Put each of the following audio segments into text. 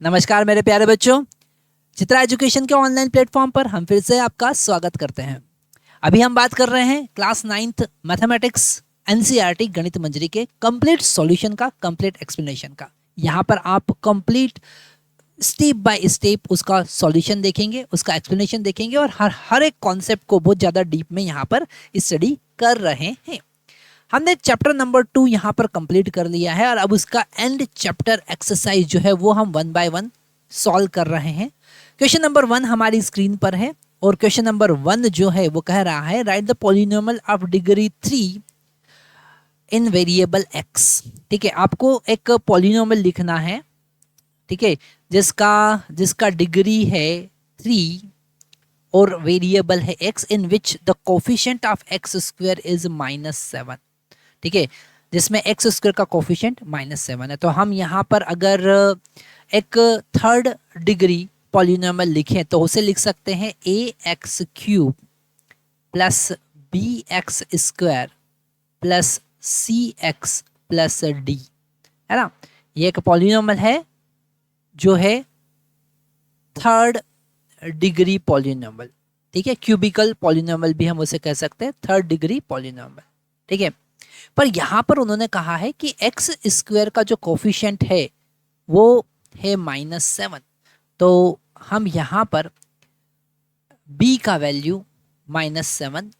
नमस्कार मेरे प्यारे बच्चों, चित्रा एजुकेशन के ऑनलाइन प्लेटफॉर्म पर हम फिर से आपका स्वागत करते हैं। अभी हम बात कर रहे हैं क्लास 9th मैथमेटिक्स एनसीईआरटी गणित मंजरी के कंप्लीट सॉल्यूशन का, कंप्लीट एक्सप्लेनेशन का। यहाँ पर आप कंप्लीट स्टेप बाय स्टेप उसका सॉल्यूशन देखेंगे, उसका एक्सप्लेनेशन देखेंगे और हर एक कॉन्सेप्ट को बहुत ज़्यादा डीप में यहाँ पर स्टडी कर रहे हैं। हमने चैप्टर नंबर 2 यहाँ पर कंप्लीट कर लिया है और अब उसका एंड चैप्टर एक्सरसाइज जो है वो हम 1 बाय 1 सॉल्व कर रहे हैं। क्वेश्चन नंबर 1 हमारी स्क्रीन पर है और क्वेश्चन नंबर 1 जो है वो कह रहा है right the polynomial of degree 3 in variable x। ठीक है, आपको एक पॉलिनोमियल लिखना है, ठीक है, जिसका डिग्री है 3 और वेरिएबल है x in which the coefficient of x square is -7। ठीक है, जिसमें एक्स स्क्वायर का कोफिशिएंट -7 है। तो हम यहाँ पर अगर एक थर्ड डिग्री पॉलिनोमियल लिखें तो उसे लिख सकते हैं ax³ plus bx square plus cx plus d, है ना। ये एक पॉलिनोमियल है जो है थर्ड डिग्री पॉलिनोमियल। ठीक है, क्यूबिकल पॉलिनोमियल भी हम उसे कह सकते हैं, थर्ड डिग्री पॉलिनोमियल। ठीक है, पर यहाँ पर उन्होंने कहा है कि एक्स स्क्वायर का जो कोफिशिएंट है वो है -7। तो हम यहाँ पर b का वैल्यू -7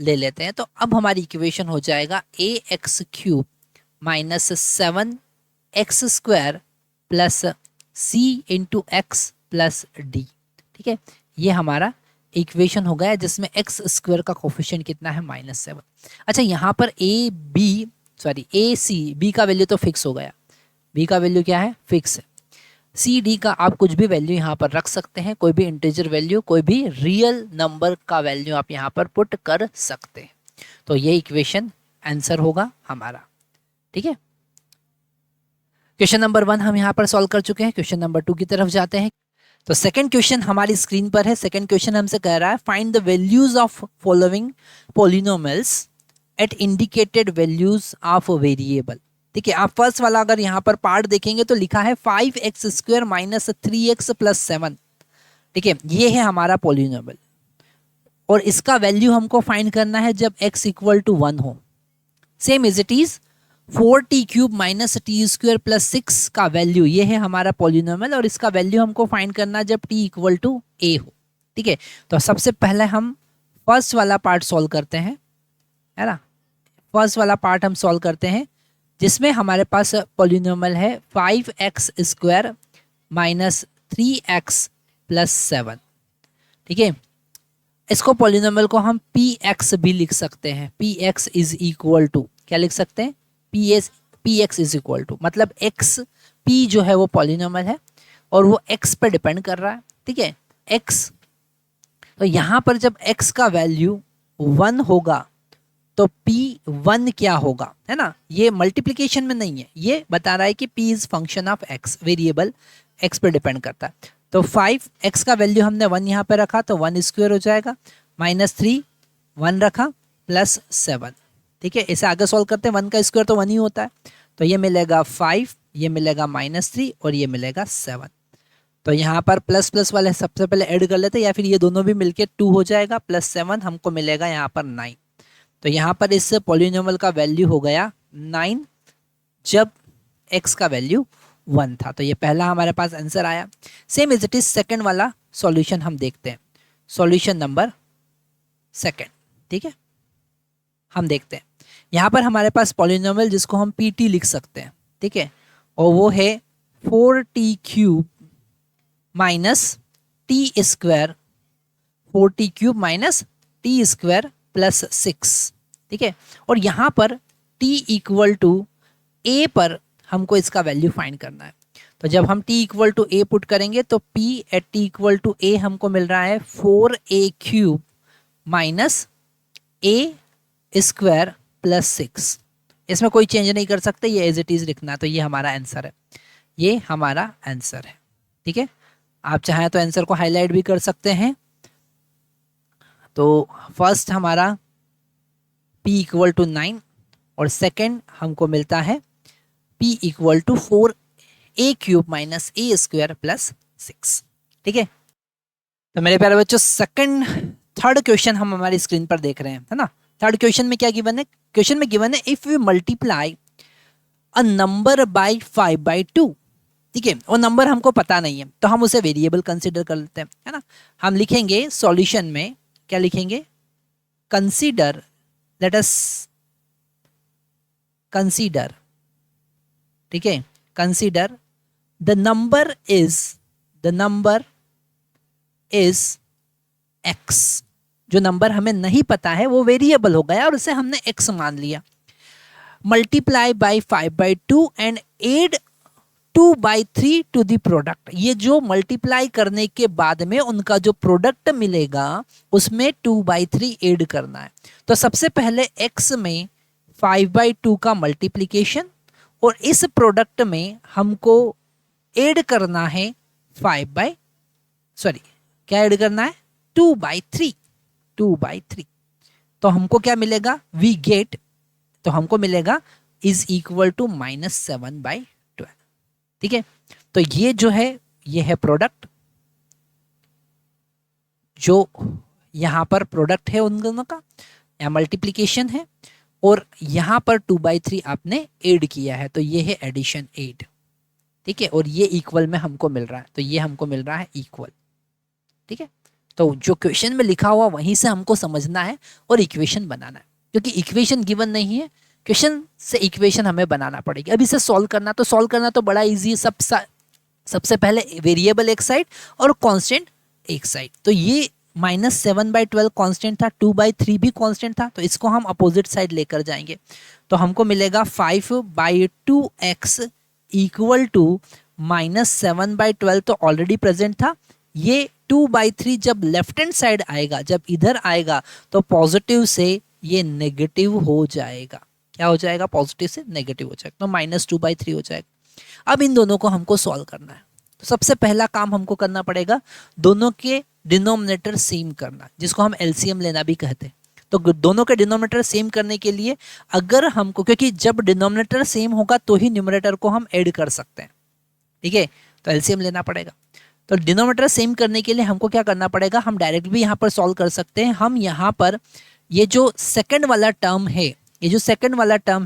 ले लेते हैं। तो अब हमारी इक्वेशन हो जाएगा ax³ -7 x square plus c into x plus D. ठीक है, ये हमारा इक्वेशन हो गया जिसमें एक्स स्क्वायर का कोफिशिएंट कितना है -7। अच्छा, यहाँ पर ए सी बी का वैल्यू तो फिक्स हो गया, बी का वैल्यू क्या है, फिक्स है। सी डी का आप कुछ भी वैल्यू यहाँ पर रख सकते हैं, कोई भी इंटीजर वैल्यू, कोई भी रियल नंबर का वैल्यू आप यहाँ पर पुट कर सकते हैं। तो ये इक्वेशन आंसर होगा हमारा। ठीक है, क्वेश्चन नंबर 1 हम यहाँ पर सॉल्व कर चुके हैं। क्वेश्चन नंबर 2 की तरफ जाते हैं। तो सेकंड क्वेश्चन हमारी स्क्रीन पर है। सेकंड क्वेश्चन हमसे कह रहा है find the values of following polynomials at indicated values of variable. ठीक है, आप फर्स्ट वाला अगर यहाँ पर पार्ट देखेंगे तो लिखा है 5x² - 3x + 7। ठीक है, ये है हमारा पॉलिनोमियल और इसका वैल्यू हमको फाइंड करना है जब x = 1 हो। Same as it is 4t³ - t² + 6 का वैल्यू, ये है हमारा पॉलिनोमियल और इसका वैल्यू हमको फाइंड करना जब t = a हो। ठीक है, तो सबसे पहले हम फर्स्ट वाला पार्ट सॉल्व करते हैं, है ना। फर्स्ट वाला पार्ट हम सॉल्व करते हैं जिसमें हमारे पास पॉलिनोमियल है 5x² - 3x + 7। ठीक है, इसको पॉलिनोमियल को हम px भी लिख सकते हैं। px = क्या लिख सकते हैं, px = मतलब x, p जो है वो पॉलिनोमियल है और वो x पे डिपेंड कर रहा है। ठीक है, x, तो यहाँ पर जब x का वैल्यू 1 होगा तो p1 क्या होगा, है ना। ये मल्टीप्लिकेशन में नहीं है, ये बता रहा है कि p is function of x, variable x पे डिपेंड करता है। तो 5x का वैल्यू हमने 1 यहाँ पे रखा तो 1² हो जाएगा, -3 1 रखा प्लस 7। ठीक है, इसे आगे सॉल्व करते हैं, 1 का स्क्वायर तो 1 ही होता है। तो ये मिलेगा 5, ये मिलेगा -3 और ये मिलेगा 7। तो यहाँ पर प्लस प्लस वाले सबसे पहले ऐड कर लेते हैं या फिर ये दोनों भी मिलके 2 हो जाएगा, +7 हमको मिलेगा यहाँ पर 9। तो यहाँ पर इस पॉलिनोमियल का वैल्यू हो गया 9 जब x का वैल्यू 1 था। तो ये पहला हमारे पास आंसर आया। Same as it is second वाला सॉल्यूशन हम देखते हैं, सॉल्यूशन नंबर 2। ठीक है, हम देखते हैं यहाँ पर हमारे पास पॉलिनोमियल जिसको हम pt लिख सकते हैं। ठीक है, और वो है 4t³ - t², 4t³ - t² + 6। ठीक है, और यहाँ पर t = a पर हमको इसका वैल्यू फाइंड करना है। तो जब हम t = a पुट करेंगे तो p at t = a हमको मिल रहा है 4a³ - a² + 6। इसमें कोई चेंज नहीं कर सकते, ये एज इट इज लिखना। तो ये हमारा आंसर है, ये हमारा आंसर है। ठीक है, आप चाहें तो आंसर को हाईलाइट भी कर सकते हैं। तो फर्स्ट हमारा p = 9 और सेकंड हमको मिलता है p = 4 ए क्यूब माइनस ए स्क्वायर प्लस 6। ठीक है, तो मेरे प्यारे बच्चों थर्ड क्वेश्चन हम हमारी स्क्रीन पर देख रहे हैं, है ना। थर्ड क्वेश्चन में क्या गिवन है? क्वेश्चन में गिवन है if we multiply a number by 5/2। ठीक है, वो नंबर हमको पता नहीं है तो हम उसे वेरिएबल कंसीडर कर लेते हैं, है ना। हम लिखेंगे सॉल्यूशन में, क्या लिखेंगे? कंसीडर, लेट अस कंसीडर, ठीक है, consider the number is x। जो नंबर हमें नहीं पता है वो वेरिएबल हो गया और उसे हमने x मान लिया। Multiply by 5/2 and add 2/3 to the product. ये जो मल्टीप्लाई करने के बाद में उनका जो प्रोडक्ट मिलेगा उसमें 2/3 ऐड करना है। तो सबसे पहले x में 5/2 का मल्टीप्लिकेशन और इस प्रोडक्ट में हमको ऐड करना है क्या ऐड करना है? 2/3। तो हमको क्या मिलेगा? वी गेट, तो हमको मिलेगा इज इक्वल टू -7/12। ठीक है, तो ये जो है ये है प्रोडक्ट, जो यहां पर प्रोडक्ट है उन दोनों का, या मल्टीप्लिकेशन है, और यहां पर 2/3 आपने ऐड किया है तो ये है एडिशन 8। ठीक है, और ये इक्वल में हमको मिल रहा है, तो ये हमको मिल रहा है इक्वल। ठीक है, तो जो क्वेश्चन में लिखा हुआ वहीं से हमको समझना है और इक्वेशन बनाना है, क्योंकि इक्वेशन गिवन नहीं है, क्वेश्चन से इक्वेशन हमें बनाना पड़ेगी। अब इसे सॉल्व करना तो बड़ा इजी है। सबसे पहले वेरिएबल एक साइड और कांस्टेंट एक साइड। तो ये -7/12 कांस्टेंट था, 2/3 भी कांस्टेंट था, तो इसको हम अपोजिट साइड लेकर जाएंगे तो हमको मिलेगा 5/2x इक्वल टू -7/12 तो ऑलरेडी प्रेजेंट था। ये 2/3 जब लेफ्ट हैंड साइड आएगा, जब इधर आएगा तो पॉजिटिव से ये नेगेटिव हो जाएगा। क्या हो जाएगा? पॉजिटिव से नेगेटिव हो जाएगा, तो -2/3 हो जाएगा। अब इन दोनों को हमको सॉल्व करना है, तो सबसे पहला काम हमको करना पड़ेगा दोनों के डिनोमिनेटर सेम करना, जिसको हम एलसीएम लेना भी कहते हैं। तो दोनों के डिनोमिनेटर सेम करने के लिए अगर हमको, क्योंकि जब डिनोमिनेटर सेम होगा तो ही न्यूमरेटर को हम ऐड कर सकते हैं। ठीक है, तो एलसीएम लेना पड़ेगा। तो डिनोमिनेटर सेम करने के लिए हमको क्या करना पड़ेगा? हम डायरेक्ट भी यहाँ पर सॉल्व कर सकते हैं। हम यहाँ पर ये जो सेकंड वाला टर्म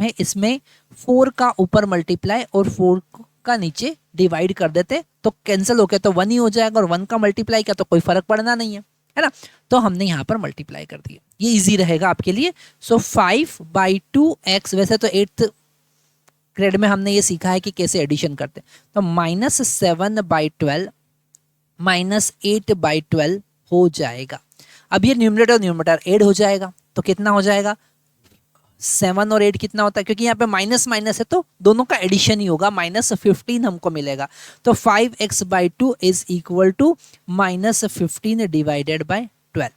है, इसमें 4 का ऊपर मल्टीप्लाई और 4 का नीचे डिवाइड कर देते तो कैंसिल हो गया, तो 1 ही हो जाएगा, और 1 का मल्टीप्लाई किया तो कोई फर्क पड़ना नहीं है ना। तो हमने यहाँ पर मल्टीप्लाई कर दिया, ये इजी रहेगा आपके लिए। सो 5/2x, वैसे तो 8th ग्रेड में हमने ये सीखा है कि कैसे एडिशन करते हैं। तो -7/12 -8/12 हो जाएगा। अब ये न्यूमरेटर ऐड हो जाएगा, तो कितना हो जाएगा? 7 और 8 कितना होता है? क्योंकि यहाँ पे माइनस माइनस है तो दोनों का एडिशन ही होगा, -15 हमको मिलेगा। तो 5x/2 is equal to -15 divided by 12।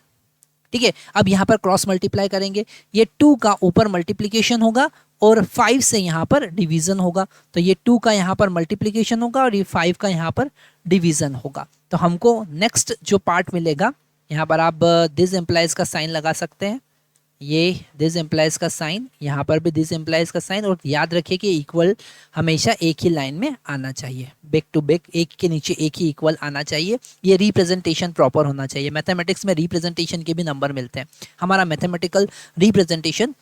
ठीक है, अब यहाँ पर क्रॉस मल्टीप्लाई करेंगे, ये 2 का ऊपर मल्टीप्लिकेशन होगा और 5 से यहाँ पर डिवीजन होगा, तो ये 2 का यहाँ पर मल्टीप्लिकेशन होगा और ये 5 का यहाँ पर डिवीजन होगा। तो हमको नेक्स्ट जो पार्ट मिलेगा, यहाँ पर आप दिस एम्प्लाइज का साइन लगा सकते हैं, ये दिस एम्प्लाइज का साइन, यहाँ पर भी दिस एम्प्लाइज का साइन, और याद रखिए कि इक्वल हमेशा एक ही लाइन में आना चाहिए, बैक टू बैक, एक के नीचे एक ही इक्वल आना चाहिए। ये रिप्रेजेंटेशन प्रॉपर होना चाहिए। मैथमेटिक्स में रिप्रेजेंटेशन के भी नंबर मिलते हैं, हमारा मैथमेटिकल रिप्रेजेंटेशन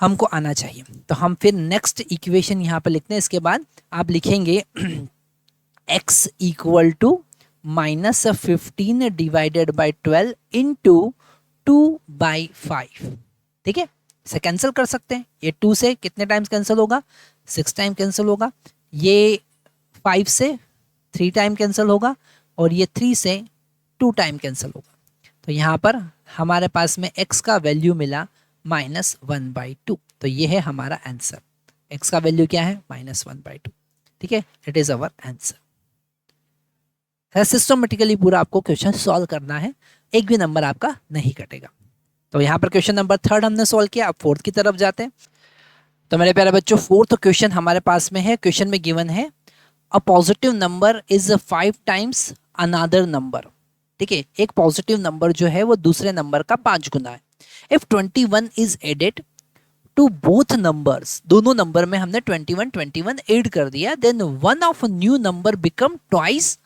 हमको आना चाहिए। तो हम फिर नेक्स्ट इक्वेशन यहाँ पर लिखते हैं। इसके बाद आप लिखेंगे x equal to -15 divided by 12 into 2/5। ठीक है, इसे कैंसिल कर सकते हैं। ये 2 से कितने टाइम्स कैंसिल होगा? 6 टाइम कैंसिल होगा। ये 5 से 3 टाइम कैंसिल होगा और ये 3 से 2 टाइम कैंसिल होगा। तो यहाँ पर हमारे पास में x का वैल्यू मिला -1/2। तो ये है हमारा आंसर। x का वैल्यू क्या है? -1/2। ठीक है, it is our answer. Systematically पूरा आपको क्वेश्चन सॉल्व करना है, एक भी नंबर आपका नहीं कटेगा। तो यहाँ पर क्वेश्चन नंबर 3 हमने सॉल्व किया। अब 4th की तरफ जाते हैं। तो मेरे प्यारे बच्चों, 4th क्वेश्चन हमारे पास में है। क्वेश्चन में गिवन है a positive number is 5 times another number. ठीक है, एक पॉजिटिव नंबर जो है वो दूसरे नंबर का 5 गुना है। If 21 is added to both numbers, दोनों नंबर में हमने 21 ऐड कर दिया, then one of new number become twice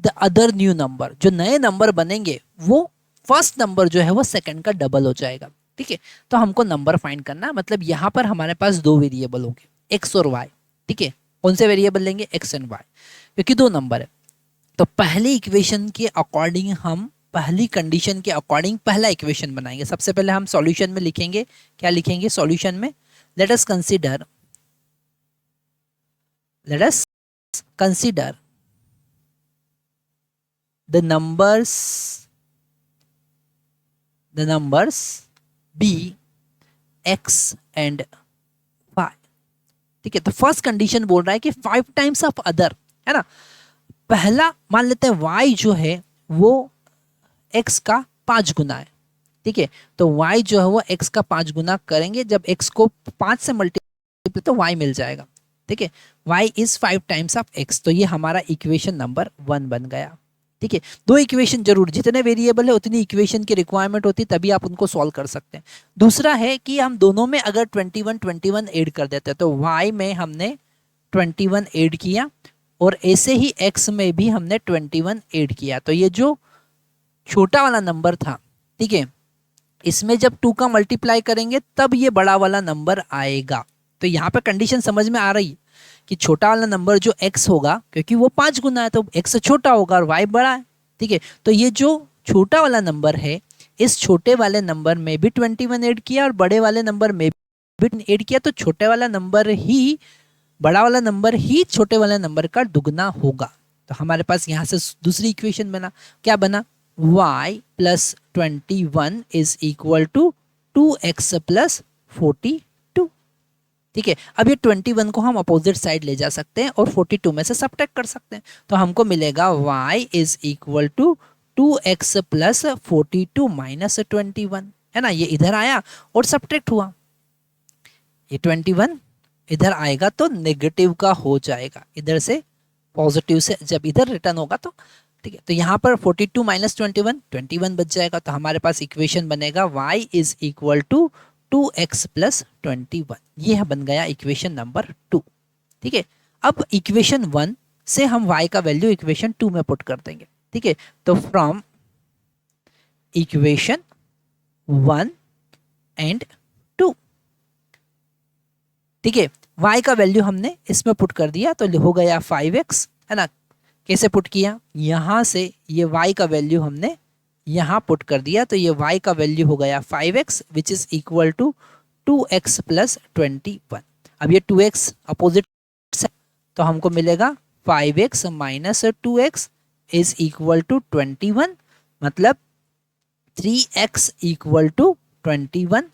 the other new number, जो नए नंबर बनेंगे वो फर्स्ट नंबर जो है वो सेकंड का डबल हो जाएगा। ठीक है, तो हमको नंबर फाइंड करना है, मतलब यहाँ पर हमारे पास दो वेरिएबल होंगे एक्स और वाई। ठीक है, कौन से वेरिएबल लेंगे, एक्स एंड वाई, क्योंकि दो नंबर है। तो पहली इक्वेशन के अकॉर्डिंग हम पहली कंडीशन के अकॉर्डिंग पहला इक्वेशन बनाएंगे। सबसे पहले हम सॉल्यूशन में लिखेंगे, क्या लिखेंगे सॉल्यूशन में, let us consider the numbers b x and y। ठीक है, तो फर्स्ट कंडीशन बोल रहा है कि 5 टाइम्स ऑफ अदर, है ना। पहला मान लेते हैं y जो है वो x का 5 गुना है। ठीक है, तो y जो है वो x का 5 गुना करेंगे, जब x को 5 से मल्टीप्लाई तो y मिल जाएगा। ठीक है, y is 5 times of x, तो ये हमारा इक्वेशन नंबर 1 बन गया। ठीक है, दो इक्वेशन जरूर, जितने वेरिएबल है उतनी इक्वेशन की रिक्वायरमेंट होती है, तभी आप उनको सॉल्व कर सकते हैं। दूसरा है कि हम दोनों में अगर 21 ऐड कर देते हैं, तो y में हमने 21 ऐड किया और ऐसे ही x में भी हमने 21 ऐड किया, तो ये जो छोटा वाला नंबर था, ठीक है, इसमें जब 2 का मल्टीप्लाई करेंगे तब ये बड़ा वाला नंबर आएगा। तो यहाँ पे कंडीशन समझ में आ रही है कि छोटा वाला नंबर जो x होगा, क्योंकि वो 5 गुना है तो x से छोटा होगा और y बड़ा है। ठीक है, तो ये जो छोटा वाला नंबर है, इस छोटे वाले नंबर में भी 21 ऐड किया और बड़े वाले नंबर में भी ऐड किया, तो छोटे वाला नंबर ही बड़ा वाला नंबर ही छोटे वाले नंबर का दुगना होगा। तो हमारे पास यहाँ से दूसरी इक्वेशन बना, क्या बना, y plus 21 is equal to 2x plus 42। ठीक है, अब ये 21 को हम अपोजिट साइड ले जा सकते हैं और 42 में से सब्ट्रैक्ट कर सकते हैं, तो हमको मिलेगा y is equal to 2x plus 42 minus 21, है ना। ये इधर आया और सब्ट्रैक्ट हुआ, ये 21 इधर आएगा तो नेगेटिव का हो जाएगा, इधर से पॉजिटिव से जब इधर रिटर्न होगा तो। ठीक है, तो यहाँ पर 42 माइनस 21 बच जाएगा, तो हमारे पास इक्वेशन बनेगा y is equal to 2x plus 21, ये बन गया इक्वेशन नंबर 2। ठीक है, अब इक्वेशन 1 से हम y का वैल्यू इक्वेशन 2 में पुट कर देंगे। ठीक है, तो फ्रॉम इक्वेशन 1 एंड 2, ठीक है, y का वैल्यू हमने इसमें पुट कर दिया तो हो गया 5x, है ना। कैसे पुट किया, यहां से ये y का वैल्यू हमने यहाँ पुट कर दिया, तो ये y का वैल्यू हो गया 5x which is equal to 2x plus 21। अब ये 2x अपोजिट है तो हमको मिलेगा 5x minus 2x is equal to 21, मतलब 3x इक्वल टू 21।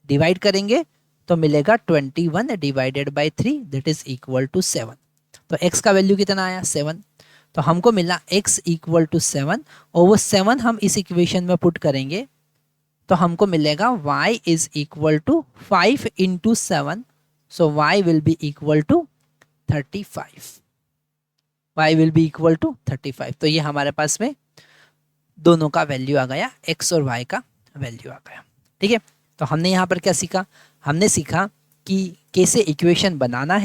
डिवाइड करेंगे तो मिलेगा 21 divided by 3 that is equal to 7। तो x का वैल्यू कितना आया, 7, तो हमको मिला x इक्वल टू 7 और वो 7 हम इस इक्वेशन में पुट करेंगे तो हमको मिलेगा y is equal to 5 into 7, so y will be equal to 35, y will be equal to 35। तो ये हमारे पास में दोनों का वैल्यू आ गया, x और y का वैल्यू आ गया। ठीक है, तो हमने यहाँ पर क्या सीखा, हमने सीखा कि कैसे इक्वेशन बनाना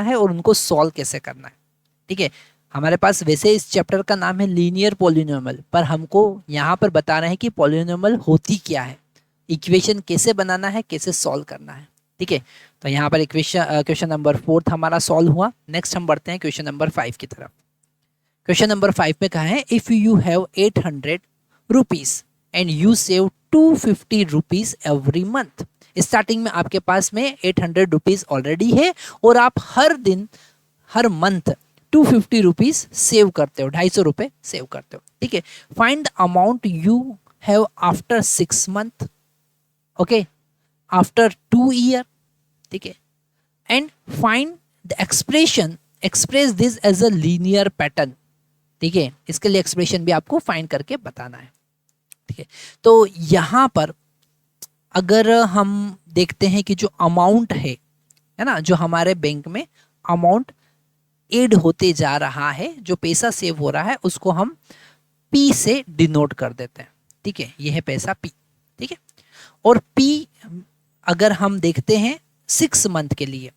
है, और उनको सॉल्व कैसे करना है। ठीक है, हमारे पास वैसे इस चैप्टर का नाम है लीनियर पॉलिनोमियल, पर हमको यहाँ पर बता रहे हैं कि पॉलिनोमियल होती क्या है, इक्वेशन कैसे बनाना है, कैसे सॉल्व करना है। ठीक है, तो यहाँ पर क्वेश्चन नंबर 4 हमारा सॉल्व हुआ। नेक्स्ट हम बढ़ते हैं क्वेश्चन नंबर 5 की तरफ। क्वेश्चन नंबर 5 में कहा है if you have 800 rupees and you save 250 rupees every month. Starting में आपके पास में 800 रुपीज ऑलरेडी है और आप हर मंथ 250 रुपीज सेव करते हो, 250 रुपए सेव करते हो। ठीक है, find the amount you have after 6 month, okay, after 2 year. ठीक है, and find the express this as a linear pattern. ठीक है, इसके लिए एक्सप्रेशन भी आपको फाइंड करके बताना है। ठीक है, तो यहां पर अगर हम देखते हैं कि जो अमाउंट है ना, जो हमारे बैंक में अमाउंट एड होते जा रहा है, जो पैसा सेव हो रहा है, उसको हम P से डिनोट कर देते हैं। ठीक है, ये है पैसा P। ठीक है, और P अगर हम देखते हैं 6 मंथ के लिए,